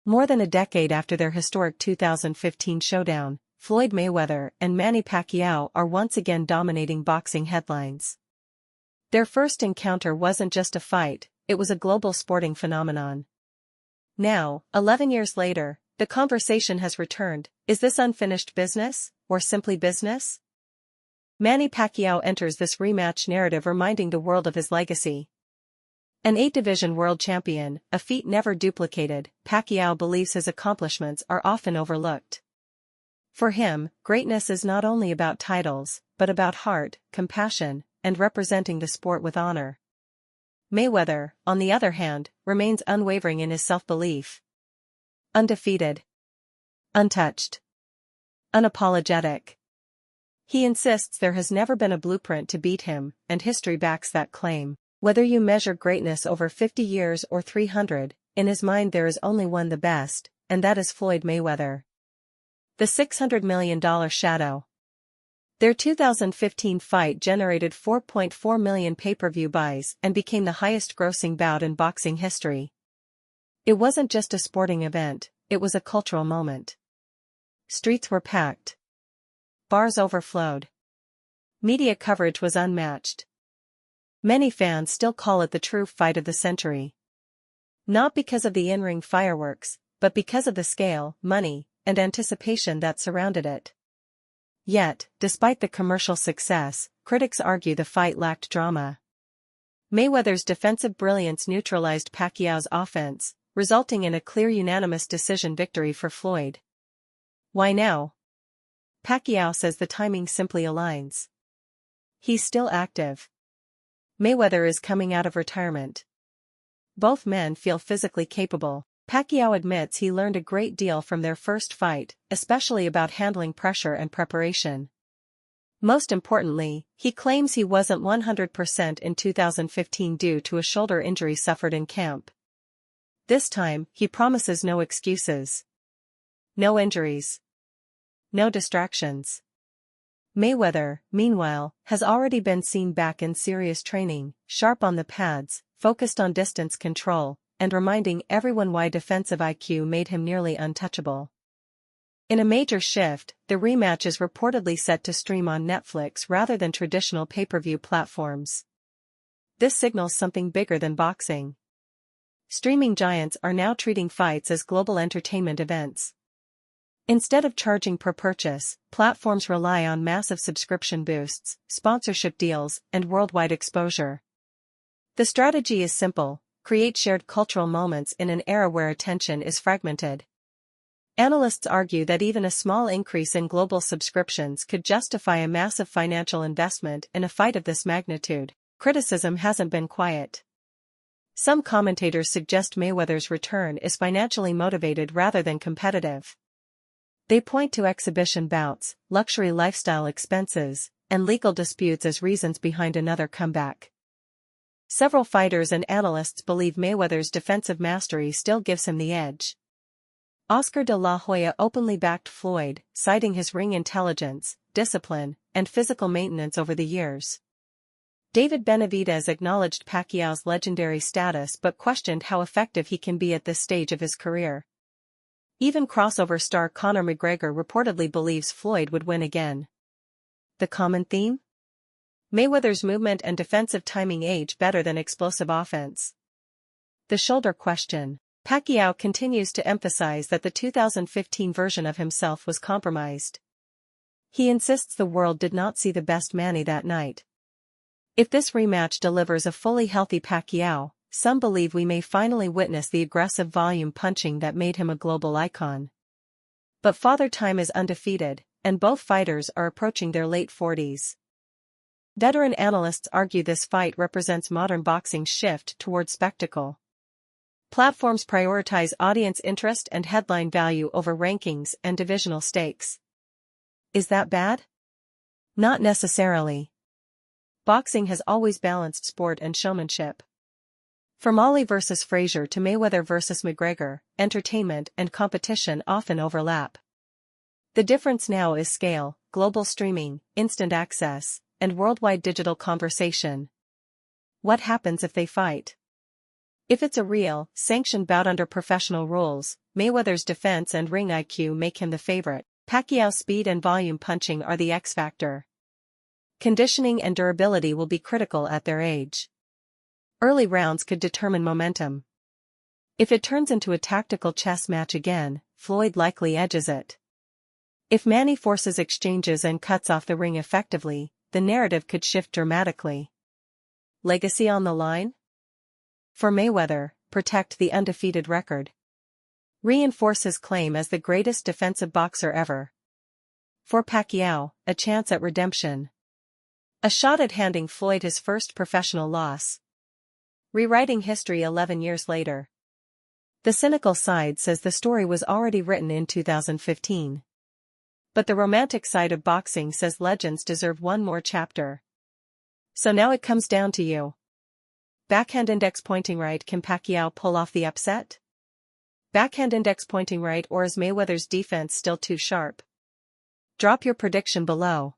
More than a decade after their historic 2015 showdown, Floyd Mayweather and Manny Pacquiao are once again dominating boxing headlines. Their first encounter wasn't just a fight, it was a global sporting phenomenon. Now, 11 years later, the conversation has returned. Is this unfinished business, or simply business? Manny Pacquiao enters this rematch narrative reminding the world of his legacy. An 8-division world champion, a feat never duplicated, Pacquiao believes his accomplishments are often overlooked. For him, greatness is not only about titles, but about heart, compassion, and representing the sport with honor. Mayweather, on the other hand, remains unwavering in his self-belief. Undefeated. Untouched. Unapologetic. He insists there has never been a blueprint to beat him, and history backs that claim. Whether you measure greatness over 50 years or 300, in his mind there is only one the best, and that is Floyd Mayweather. The $600 million shadow. Their 2015 fight generated 4.4 million pay-per-view buys and became the highest-grossing bout in boxing history. It wasn't just a sporting event, it was a cultural moment. Streets were packed. Bars overflowed. Media coverage was unmatched. Many fans still call it the true fight of the century. Not because of the in-ring fireworks, but because of the scale, money, and anticipation that surrounded it. Yet, despite the commercial success, critics argue the fight lacked drama. Mayweather's defensive brilliance neutralized Pacquiao's offense, resulting in a clear unanimous decision victory for Floyd. Why now? Pacquiao says the timing simply aligns. He's still active. Mayweather is coming out of retirement. Both men feel physically capable. Pacquiao admits he learned a great deal from their first fight, especially about handling pressure and preparation. Most importantly, he claims he wasn't 100% in 2015 due to a shoulder injury suffered in camp. This time, he promises no excuses. No injuries. No distractions. Mayweather, meanwhile, has already been seen back in serious training, sharp on the pads, focused on distance control, and reminding everyone why defensive IQ made him nearly untouchable. In a major shift, the rematch is reportedly set to stream on Netflix rather than traditional pay-per-view platforms. This signals something bigger than boxing. Streaming giants are now treating fights as global entertainment events. Instead of charging per purchase, platforms rely on massive subscription boosts, sponsorship deals, and worldwide exposure. The strategy is simple: create shared cultural moments in an era where attention is fragmented. Analysts argue that even a small increase in global subscriptions could justify a massive financial investment in a fight of this magnitude. Criticism hasn't been quiet. Some commentators suggest Mayweather's return is financially motivated rather than competitive. They point to exhibition bouts, luxury lifestyle expenses, and legal disputes as reasons behind another comeback. Several fighters and analysts believe Mayweather's defensive mastery still gives him the edge. Oscar De La Hoya openly backed Floyd, citing his ring intelligence, discipline, and physical maintenance over the years. David Benavidez acknowledged Pacquiao's legendary status but questioned how effective he can be at this stage of his career. Even crossover star Conor McGregor reportedly believes Floyd would win again. The common theme? Mayweather's movement and defensive timing age better than explosive offense. The shoulder question. Pacquiao continues to emphasize that the 2015 version of himself was compromised. He insists the world did not see the best Manny that night. If this rematch delivers a fully healthy Pacquiao, some believe we may finally witness the aggressive volume punching that made him a global icon. But Father Time is undefeated, and both fighters are approaching their late 40s. Veteran analysts argue this fight represents modern boxing's shift toward spectacle. Platforms prioritize audience interest and headline value over rankings and divisional stakes. Is that bad? Not necessarily. Boxing has always balanced sport and showmanship. From Ali vs. Frazier to Mayweather vs. McGregor, entertainment and competition often overlap. The difference now is scale, global streaming, instant access, and worldwide digital conversation. What happens if they fight? If it's a real, sanctioned bout under professional rules, Mayweather's defense and ring IQ make him the favorite. Pacquiao's speed and volume punching are the X factor. Conditioning and durability will be critical at their age. Early rounds could determine momentum. If it turns into a tactical chess match again, Floyd likely edges it. If Manny forces exchanges and cuts off the ring effectively, the narrative could shift dramatically. Legacy on the line? For Mayweather, protect the undefeated record. Reinforce his claim as the greatest defensive boxer ever. For Pacquiao, a chance at redemption. A shot at handing Floyd his first professional loss. Rewriting history 11 years later. The cynical side says the story was already written in 2015. But the romantic side of boxing says legends deserve one more chapter. So now it comes down to you. Backhand index pointing right, can Pacquiao pull off the upset? Backhand index pointing right, or is Mayweather's defense still too sharp? Drop your prediction below.